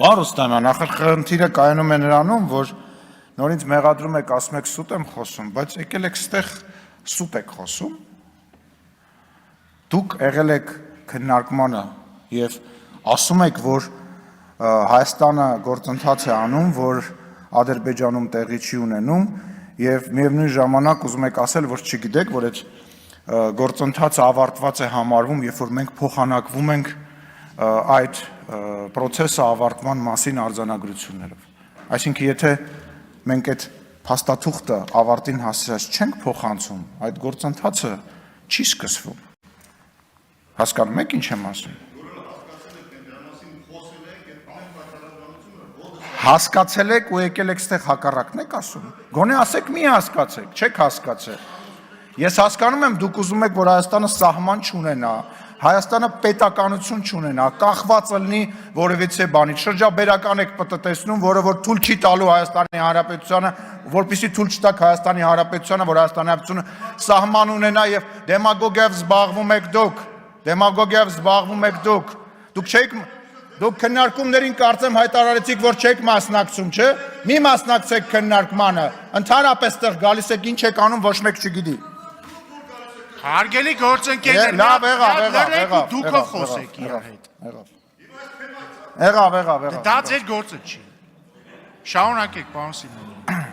Պարոն Ռուստամյան, ախր խնդիրը կայանում է նրանում, որ նոր ինձ մեղադրում եք, ասում եք սուտ եմ խոսում, բայց եկել եք ստեղ սուտ եք խոսում։ Դուք եղել եք քննարկմանը եւ ասում եք, որ Հայաստանը գործընթաց է անում, որ Ադրբեջանում տեղի չի ունենում եւ միևնույն ժամանակ ուզում եք ասել, որ չգիտեք, որ այդ գործընթացը ավարտված է համարվում, երբ որ մենք փոխանակվում ենք այդ process-ը ավարտման մասին արձանագրություններով։ Այսինքն, եթե մենք այդ փաստաթուղթը ավարտին հասած չենք փոխանցում, այդ գործընթացը չի սկսվում։ Հասկանում եք ինչ եմ ասում։ Հասկացել եք ու եկել եք ստեղ հակառակն եք ասում։ Գոնե ասեք մի հասկացեք, չեք հասկացել։ Ես հասկանում եմ, դուք ուզում եք, որ Հայաստանը սահման չունենա, Հայաստանը պետականություն չունենա, կախված լինի որևիցե բանից, շրջաբերական եք պատտեսնում, որը որ թույլ չի տալու Հայաստանի Հանրապետությանը, որպեսզի թույլ չտաք Հայաստանի Հանրապետությանը, որ Հայաստանի Հանրապետությունը սահման ունենա եւ դեմագոգիայով զբաղվում եք դուք, դեմագոգիայով զբաղվում եք դուք։ Դուք քննարկումներին կարծեմ հայտարարեցիք, որ չեք մասնակցում, չէ՞։ Մի մասնակցեք քննարկմանը, ընդհանրապես տեղ գալիս եք, ինչ եք անում, ոչ մեկ չգիտի։ Հարգելի գործընկերներ, լավ, եղավ, դուք խոսեք իր հետ։ Եղավ։ Դա ձեր գործը չի։ Շարունակեք, պարոն Սիմոնյան։